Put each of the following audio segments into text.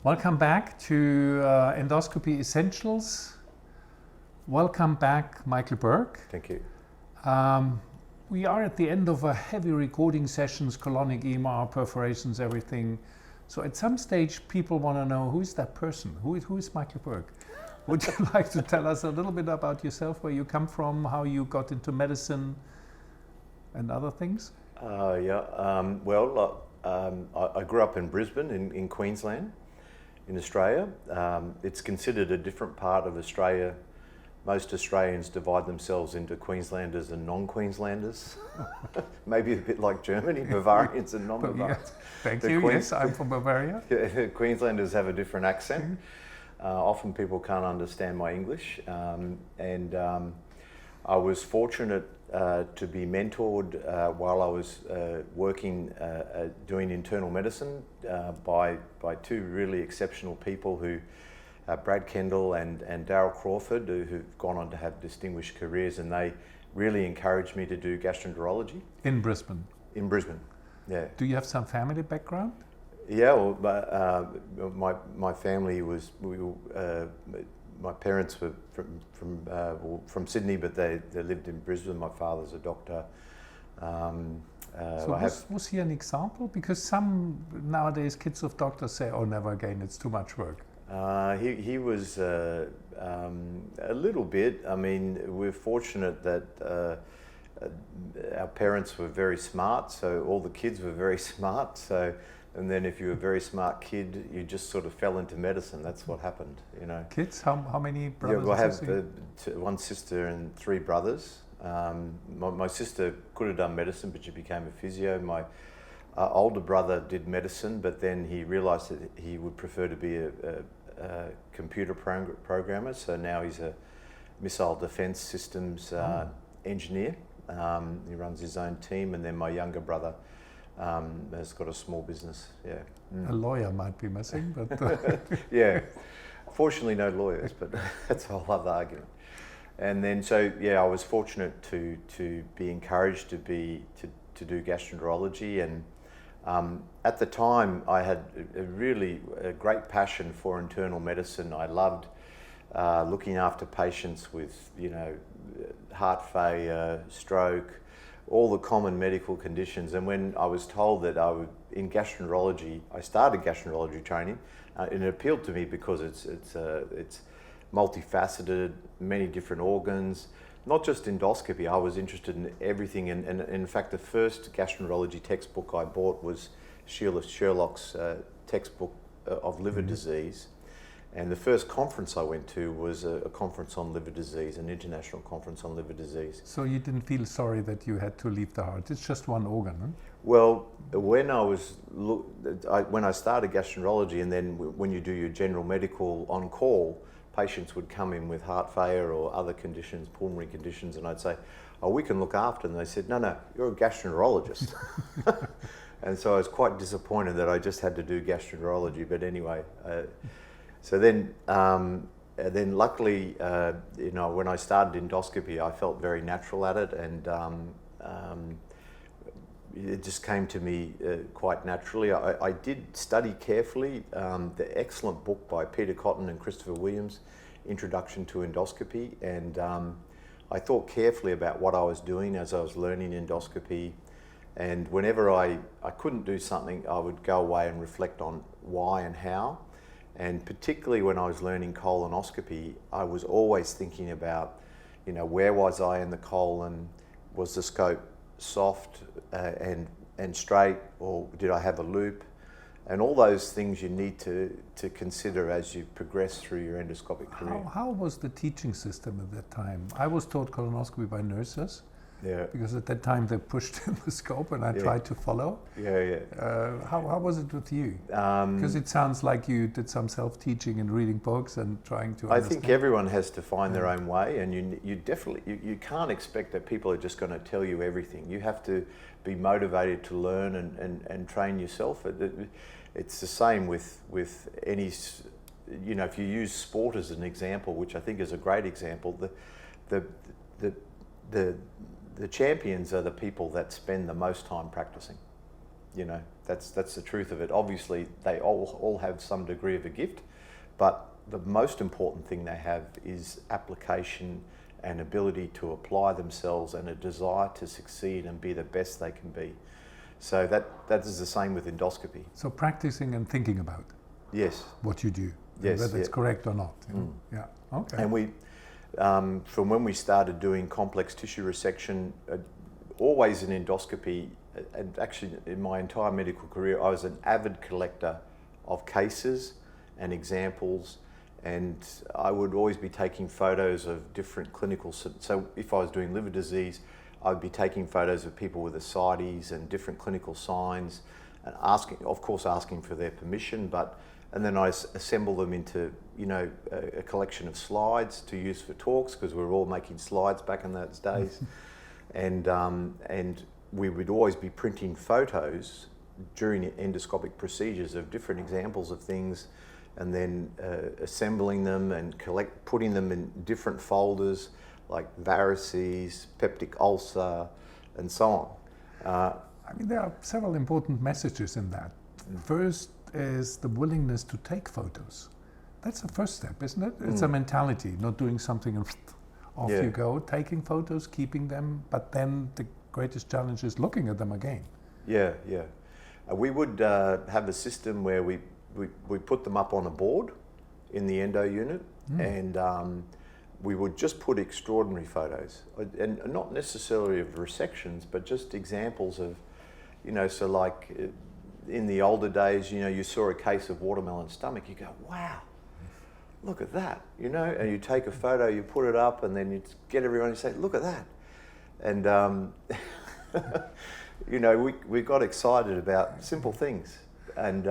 Welcome back to Endoscopy Essentials. Welcome back, Michael Bourke. Thank you. We are at the end of a heavy recording sessions, colonic EMR, perforations, everything. So at some stage, people want to know, who is that person? Who is Michael Bourke? Would you like to tell us a little bit about yourself, where you come from, how you got into medicine and other things? I grew up in Brisbane in Queensland, in Australia. It's considered a different part of Australia. Most Australians divide themselves into Queenslanders and non-Queenslanders. Maybe a bit like Germany, Bavarians and non-Bavarians. Thank you, yes, I'm from Bavaria. Queenslanders have a different accent. Often people can't understand my English. I was fortunate to be mentored while I was working doing internal medicine by two really exceptional people who, Brad Kendall and Darryl Crawford, who've gone on to have distinguished careers, and they really encouraged me to do gastroenterology. In Brisbane? In Brisbane, yeah. Do you have some family background? Yeah, well, my family was, my parents were from Sydney, but they lived in Brisbane. My father's a doctor. Was he an example? Because some nowadays kids of doctors say, "Oh, never again, it's too much work." He was a little bit. I mean, we're fortunate that our parents were very smart, so all the kids were very smart. And then if you were a very smart kid, you just sort of fell into medicine. That's what happened, you know. Kids? How many brothers? Yeah, well, I have one sister and three brothers. My sister could have done medicine, but she became a physio. My older brother did medicine, but then he realised that he would prefer to be a computer programmer. So now he's a missile defence systems engineer. He runs his own team, and then my younger brother has got a small business. Yeah, A lawyer might be missing, but yeah. Fortunately, no lawyers, but that's a whole other argument. And then, so yeah, I was fortunate to be encouraged to do gastroenterology, and at the time I had a great passion for internal medicine. I loved looking after patients with, you know, heart failure, stroke, all the common medical conditions. And when I was told that I would in gastroenterology, I started gastroenterology training, and it appealed to me because it's multifaceted, many different organs, not just endoscopy. I was interested in everything, and in fact the first gastroenterology textbook I bought was Sheila Sherlock's textbook of liver disease. And the first conference I went to was a conference on liver disease, an international conference on liver disease. So you didn't feel sorry that you had to leave the heart? It's just one organ, huh? Well, when I started gastroenterology, and then when you do your general medical on call, patients would come in with heart failure or other conditions, pulmonary conditions, and I'd say, "Oh, we can look after them." They said, "No, you're a gastroenterologist." And so I was quite disappointed that I just had to do gastroenterology. But anyway. So then luckily, you know, when I started endoscopy, I felt very natural at it, and it just came to me quite naturally. I did study carefully the excellent book by Peter Cotton and Christopher Williams, Introduction to Endoscopy, and I thought carefully about what I was doing as I was learning endoscopy. And whenever I couldn't do something, I would go away and reflect on why and how. And particularly when I was learning colonoscopy, I was always thinking about, you know, where was I in the colon? Was the scope soft and straight, or did I have a loop? And all those things you need to consider as you progress through your endoscopic career. How was the teaching system at that time? I was taught colonoscopy by nurses. Yeah. Because at that time they pushed in the scope and I tried to follow. Yeah. How was it with you? Because it sounds like you did some self-teaching and reading books and trying to understand. I think everyone has to find their own way, and you definitely you can't expect that people are just going to tell you everything. You have to be motivated to learn and train yourself. It's the same with any, you know, if you use sport as an example, which I think is a great example, the champions are the people that spend the most time practicing, you know. That's the truth of it. Obviously, they all have some degree of a gift, but the most important thing they have is application and ability to apply themselves and a desire to succeed and be the best they can be. So that is the same with endoscopy. So practicing and thinking about Yes. what you do, Yes, whether it's yeah. correct or not. You know? Yeah. Okay. And we, from when we started doing complex tissue resection, always in endoscopy, and actually in my entire medical career, I was an avid collector of cases and examples, and I would always be taking photos of different clinical. So if I was doing liver disease, I'd be taking photos of people with ascites and different clinical signs, and asking for their permission, and then I assemble them into, a collection of slides to use for talks, because we were all making slides back in those days. And we would always be printing photos during endoscopic procedures of different examples of things, and then assembling them and putting them in different folders, like varices, peptic ulcer, and so on. I mean, there are several important messages in that. First is the willingness to take photos. That's the first step, isn't it? It's a mentality, not doing something and off you go, taking photos, keeping them, but then the greatest challenge is looking at them again. Yeah. We would have a system where we put them up on a board in the endo unit, and we would just put extraordinary photos, and not necessarily of resections, but just examples of, so like in the older days, you saw a case of watermelon stomach, you go, wow, look at that, and you take a photo, you put it up, and then you get everyone to say, look at that. And, we got excited about simple things. And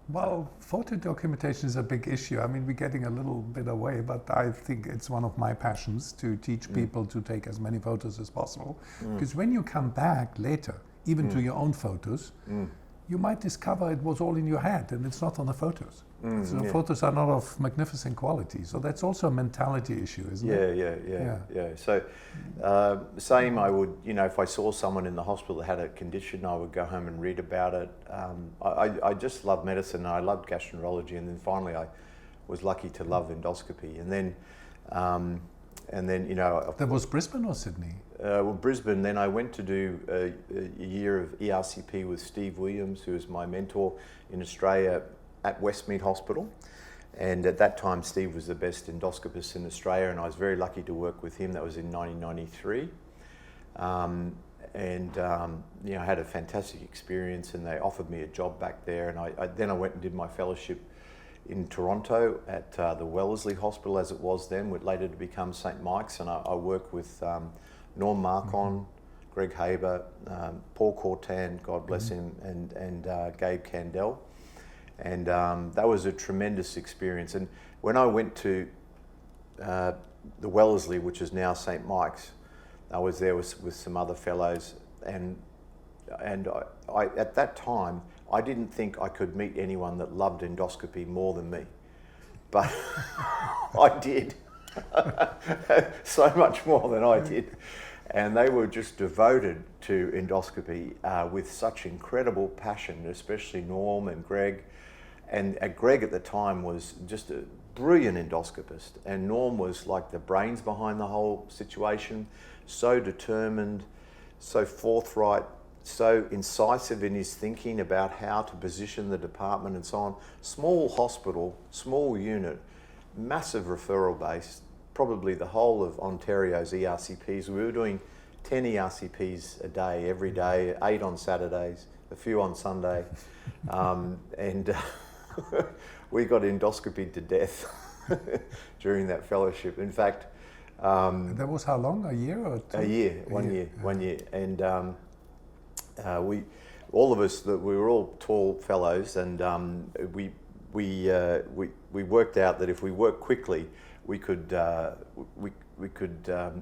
well, photo documentation is a big issue. I mean, we're getting a little bit away, but I think it's one of my passions to teach people to take as many photos as possible. Because when you come back later, even to your own photos, you might discover it was all in your head and it's not on the photos. So the photos are not of magnificent quality. So that's also a mentality issue, isn't it? Yeah. So same, I would, if I saw someone in the hospital that had a condition, I would go home and read about it. I just love medicine. I loved gastroenterology, and then finally I was lucky to love endoscopy. And then, That was Brisbane or Sydney? Well, Brisbane. Then I went to do a year of ERCP with Steve Williams, who was my mentor in Australia at Westmead Hospital. And at that time, Steve was the best endoscopist in Australia, and I was very lucky to work with him. That was in 1993. I had a fantastic experience, and they offered me a job back there. And then I went and did my fellowship in Toronto at the Wellesley Hospital, as it was then, with later to become St. Mike's. And I worked with Norm Marcon, Greg Haber, Paul Cortan, God bless him, and Gabe Candell. And that was a tremendous experience. And when I went to the Wellesley, which is now St. Mike's, I was there with some other fellows, and I at that time I didn't think I could meet anyone that loved endoscopy more than me, but I did. So much more than I did. And they were just devoted to endoscopy with such incredible passion, especially Norm and Greg. And Greg at the time was just a brilliant endoscopist, and Norm was like the brains behind the whole situation, so determined, so forthright, so incisive in his thinking about how to position the department and so on. Small hospital, small unit, massive referral base, probably the whole of Ontario's ERCPs. We were doing 10 ERCPs a day, every day, 8 on Saturdays, a few on Sunday. We got endoscopied to death during that fellowship. In fact, that was how long? A year or two? One year. And we, all of us, we were all tall fellows, and we worked out that if we worked quickly, we could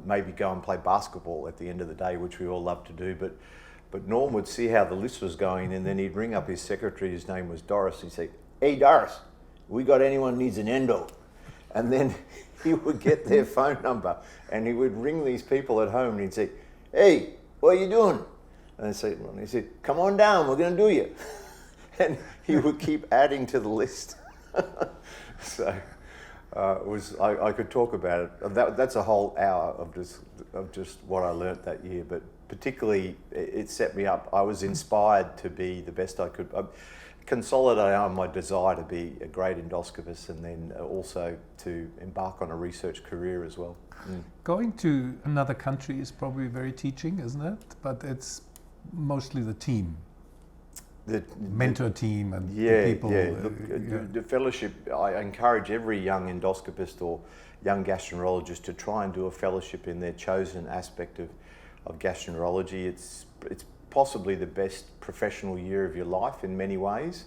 maybe go and play basketball at the end of the day, which we all loved to do. But Norm would see how the list was going, and then he'd ring up his secretary. His name was Doris. He'd say, "Hey Doris, we got anyone needs an endo?" And then he would get their phone number, and he would ring these people at home, and he'd say, "Hey, what are you doing? And he said, come on down, we're going to do you. And he would keep adding to the list. So I could talk about it. That's a whole hour of just what I learnt that year. But particularly, it set me up. I was inspired to be the best I could. Consolidate on my desire to be a great endoscopist, and then also to embark on a research career as well. Going to another country is probably very teaching, isn't it? But it's mostly the team. The mentor team and the people. The fellowship, I encourage every young endoscopist or young gastroenterologist to try and do a fellowship in their chosen aspect of gastroenterology. It's possibly the best professional year of your life in many ways.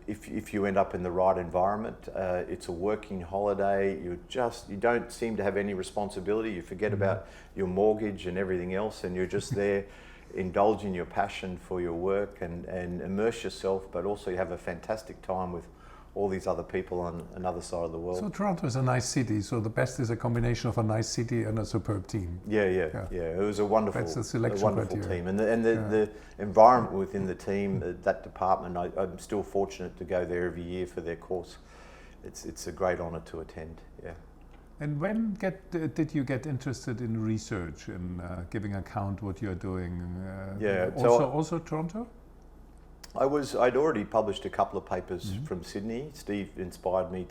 If you end up in the right environment, it's a working holiday. You don't seem to have any responsibility. You forget about your mortgage and everything else, and you're just there indulging your passion for your work and immerse yourself, but also you have a fantastic time with all these other people on another side of the world. So Toronto is a nice city, so the best is a combination of a nice city and a superb team. Yeah. It was a wonderful team, and the environment within the team, that department, I'm still fortunate to go there every year for their course. It's a great honour to attend. Yeah. And when did you get interested in research and giving account what you're doing? Also Toronto? I'd already published a couple of papers from Sydney. Steve inspired me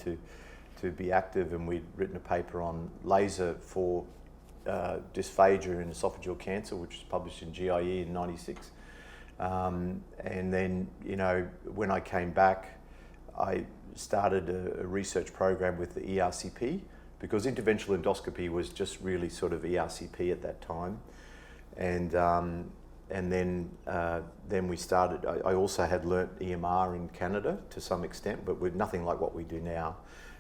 to be active, and we'd written a paper on laser for dysphagia in esophageal cancer, which was published in GIE in '96. And then, when I came back, I started a research program with the ERCP, because interventional endoscopy was just really sort of ERCP at that time. And then we started. I also had learnt EMR in Canada to some extent, but with nothing like what we do now.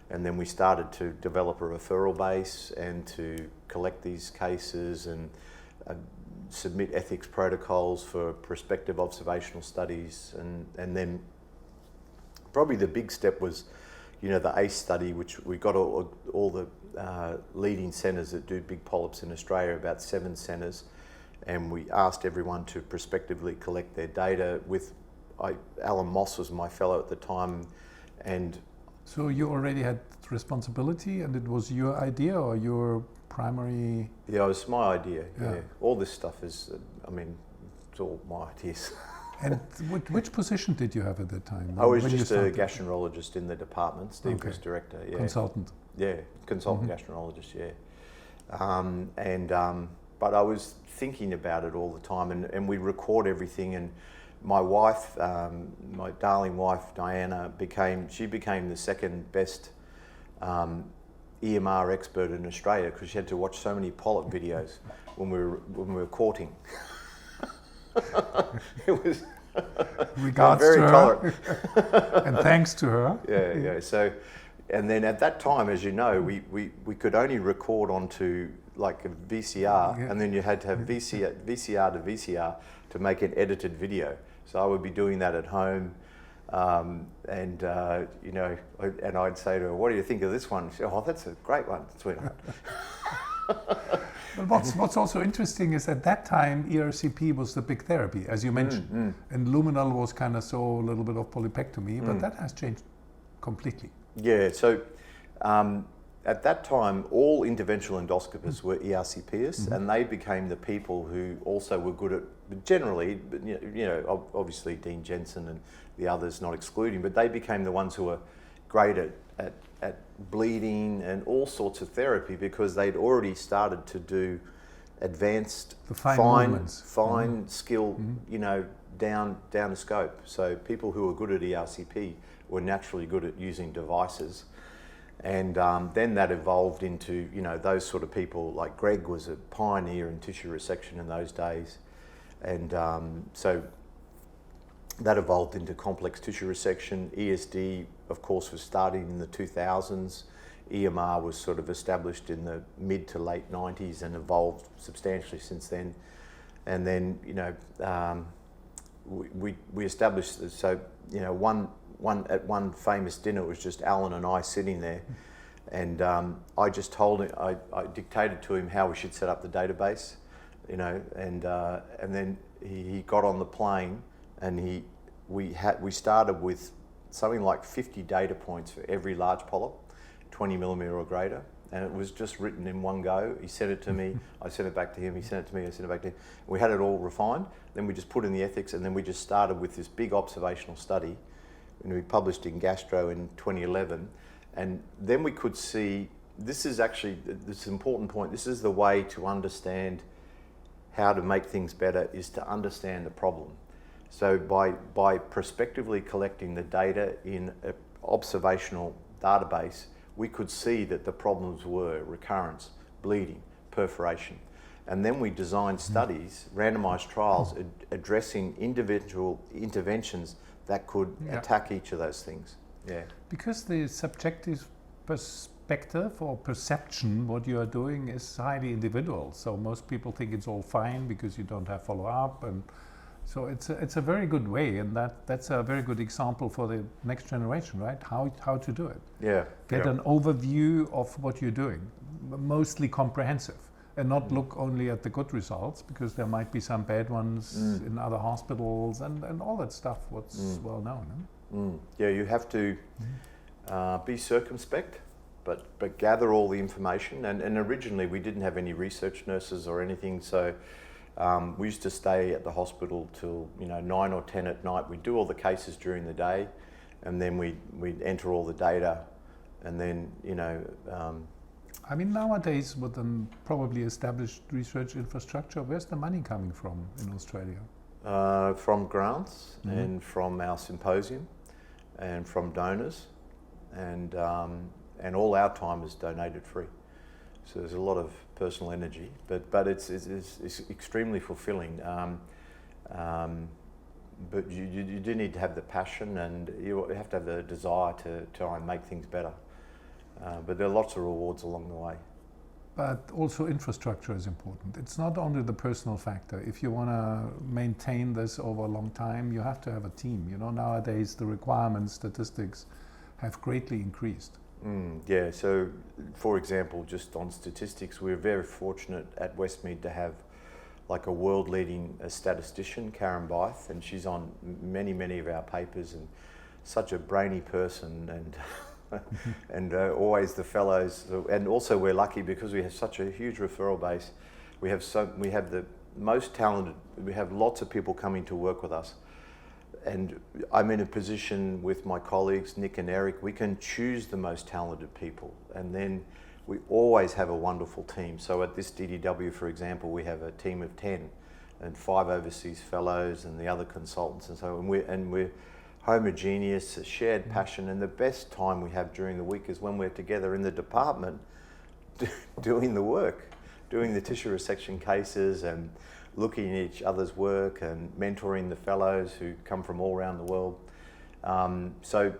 And then we started to develop a referral base and to collect these cases and submit ethics protocols for prospective observational studies. And then probably the big step was, the ACE study, which we got all the leading centres that do big polyps in Australia, about 7 centres. And we asked everyone to prospectively collect their data with, Alan Moss was my fellow at the time, and... So you already had responsibility, and it was your idea or your primary... Yeah, it was my idea, yeah. All this stuff is, it's all my ideas. And which position did you have at that time? I was just a gastroenterologist in the department. Steve was director, yeah. Consultant? Yeah, consultant gastroenterologist, yeah. But I was thinking about it all the time, and we record everything. And my wife, my darling wife Diana, became the second best EMR expert in Australia, because she had to watch so many polyp videos when we were courting. It was regards very to her. tolerant, and thanks to her. Yeah. So, and then at that time, as you know, we could only record onto like a VCR, and then you had to have VCR to VCR to make an edited video. So I would be doing that at home, and I'd say to her, "What do you think of this one?" She said, "Oh, that's a great one, sweetheart." But what's also interesting is at that time ERCP was the big therapy, as you mentioned, and luminal was kind of so a little bit of polypectomy, but that has changed completely. Yeah, so at that time all interventional endoscopists were ERCPists, and they became the people who also were good at, generally, obviously Dean Jensen and the others not excluding, but they became the ones who were great at bleeding and all sorts of therapy, because they'd already started to do advanced fine skill, down a scope. So people who were good at ERCP were naturally good at using devices, and then that evolved into those sort of people. Like Greg was a pioneer in tissue resection in those days, and so that evolved into complex tissue resection. ESD, of course, was starting in the 2000s. EMR was sort of established in the mid to late 90s and evolved substantially since then. And then, we established, so, at one famous dinner, it was just Alan and I sitting there, and I just told him, I dictated to him how we should set up the database, you know, and then he got on the plane, and we started with something like 50 data points for every large polyp, 20 millimetre or greater, and it was just written in one go. He sent it to me, I sent it back to him, he sent it to me, I sent it back to him. We had it all refined, then we just put in the ethics, and then we just started with this big observational study, and we published in Gastro in 2011, and then we could see, this is actually, this important point, this is the way to understand how to make things better, is to understand the problem. So by prospectively collecting the data in an observational database, we could see that the problems were recurrence, bleeding, perforation. And then we designed studies, randomized trials, addressing individual interventions that could attack each of those things. Yeah. Because the subjective perspective or perception, what you are doing, is highly individual. So most people think it's all fine because you don't have follow-up, and so it's a very good way, and that's a very good example for the next generation, right? How to do it. Yeah. Get an overview of what you're doing, mostly comprehensive, and not look only at the good results, because there might be some bad ones in other hospitals and all that stuff, what's well known. Huh? Yeah, you have to be circumspect, but gather all the information. And originally we didn't have any research nurses or anything, so we used to stay at the hospital till 9 or 10 at night. We'd do all the cases during the day, and then we'd enter all the data, and then I mean, nowadays with an probably established research infrastructure, where's the money coming from in Australia? From grants and from our symposium, and from donors, and all our time is donated free. So there's a lot of personal energy, but it's extremely fulfilling. But you do need to have the passion, and you have to have the desire to try and make things better. But there are lots of rewards along the way. But also infrastructure is important. It's not only the personal factor. If you want to maintain this over a long time, you have to have a team. Nowadays the requirements, statistics have greatly increased. Yeah, so for example, just on statistics, we're very fortunate at Westmead to have like a world-leading statistician, Karen Byth, and she's on many of our papers, and such a brainy person, and and always the fellows. And also we're lucky because we have such a huge referral base. We have the most talented. We have lots of people coming to work with us. And I'm in a position with my colleagues, Nick and Eric, we can choose the most talented people, and then we always have a wonderful team. So at this DDW, for example, we have a team of 10 and 5 overseas fellows and the other consultants, and so we're homogeneous, a shared passion, and the best time we have during the week is when we're together in the department doing the work, doing the tissue resection cases and looking at each other's work and mentoring the fellows who come from all around the world. So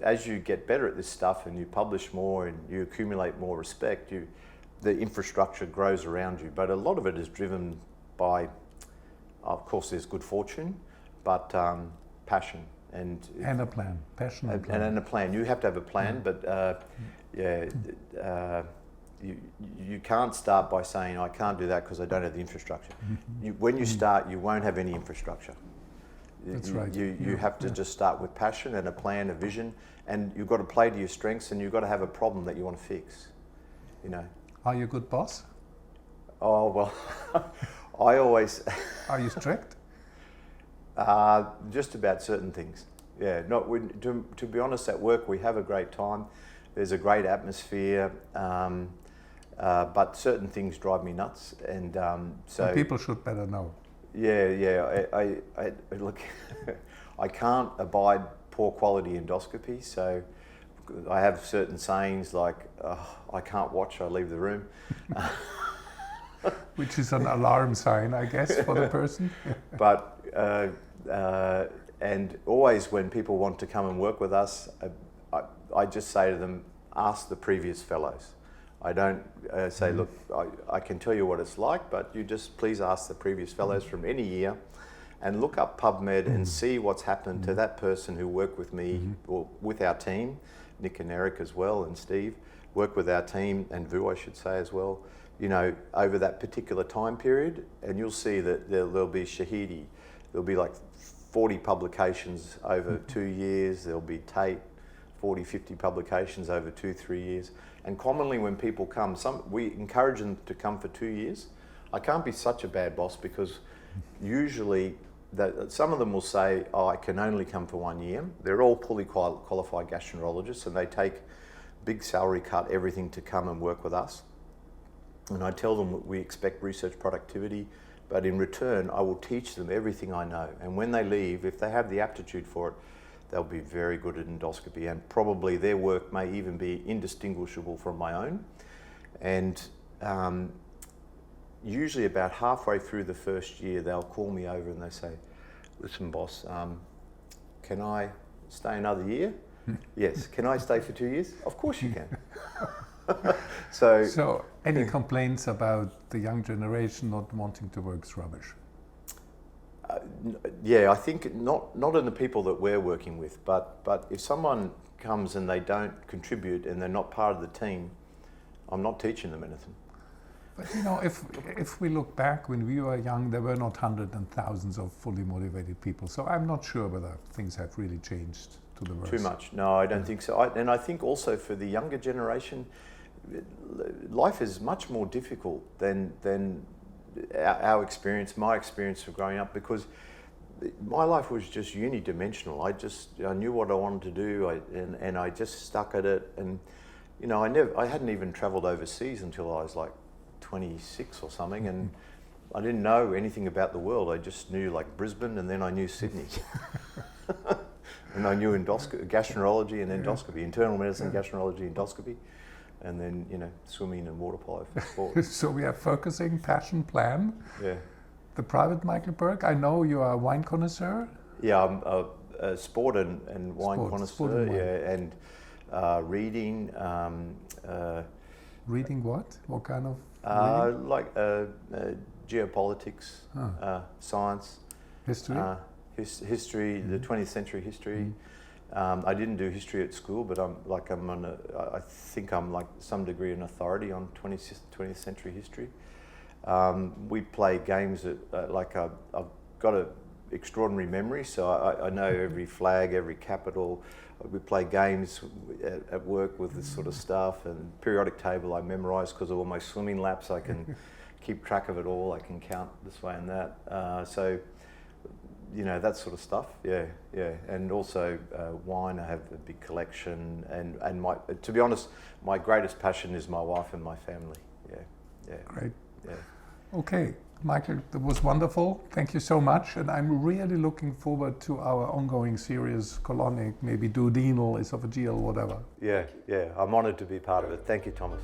as you get better at this stuff and you publish more and you accumulate more respect, the infrastructure grows around you. But a lot of it is driven by, of course, there's good fortune, but passion and a plan, passion and a plan. You have to have a plan, but you can't start by saying, I can't do that because I don't have the infrastructure. When you start, you won't have any infrastructure. That's right. You have to just start with passion and a plan, a vision, and you've got to play to your strengths, and you've got to have a problem that you want to fix. Are you a good boss? Oh, well, I always... Are you strict? Just about certain things. Yeah, to be honest, at work we have a great time. There's a great atmosphere, but certain things drive me nuts, and so and people should better know. Yeah. I look, I can't abide poor quality endoscopy, so I have certain sayings like, "I can't watch, I leave the room," which is an alarm sign, I guess, for the person. But and always when people want to come and work with us, I just say to them, ask the previous fellows. I don't say, look, I can tell you what it's like, but you just please ask the previous fellows from any year and look up PubMed and see what's happened to that person who worked with me or with our team, Nick and Eric as well, and Steve, work with our team, and Vu, I should say as well, over that particular time period, and you'll see that there'll be Shahidi, there'll be like 40 publications over 2 years, there'll be Tate, 40, 50 publications over 2-3 years. And commonly when people come, we encourage them to come for 2 years. I can't be such a bad boss because usually some of them will say, oh, I can only come for 1 year. They're all fully qualified gastroenterologists and they take big salary cut, everything to come and work with us. And I tell them we expect research productivity, but in return, I will teach them everything I know. And when they leave, if they have the aptitude for it, they'll be very good at endoscopy, and probably their work may even be indistinguishable from my own. And usually about halfway through the first year, they'll call me over and they say, listen, boss, can I stay another year? Yes. Can I stay for 2 years? Of course you can. So any complaints about the young generation not wanting to work is rubbish? Yeah, I think not in the people that we're working with, but if someone comes and they don't contribute and they're not part of the team, I'm not teaching them anything. But if we look back when we were young, there were not hundreds and thousands of fully motivated people. So I'm not sure whether things have really changed to the worse. Too much. No, I don't think so. And I think also for the younger generation, life is much more difficult than our experience, my experience of growing up, because my life was just unidimensional. I knew what I wanted to do, and I just stuck at it. And I hadn't even travelled overseas until I was like 26 or something, and I didn't know anything about the world. I just knew like Brisbane, and then I knew Sydney. And I knew gastroenterology and endoscopy, internal medicine, gastroenterology, endoscopy, and then swimming and water polo for sport. So we are focusing, passion, plan. Yeah. The private Michael Bourke. I know you are a wine connoisseur. Yeah, I'm a sport and wine connoisseur. Yeah, and reading. Reading what? What kind of? Like geopolitics, science, history. History, the 20th century history. I didn't do history at school, but I think I'm like some degree an authority on 20th century history. We play games that I've got an extraordinary memory, so I know every flag, every capital. We play games at work with this sort of stuff, and periodic table I memorise because of all my swimming laps. I can keep track of it all. I can count this way and that. So that sort of stuff. Yeah. And also wine. I have a big collection, and to be honest, my greatest passion is my wife and my family. Yeah. Great. Yeah. Okay, Michael, that was wonderful. Thank you so much, and I'm really looking forward to our ongoing series, colonic, maybe duodenal, esophageal, whatever. Yeah. I'm honoured to be part of it. Thank you, Thomas.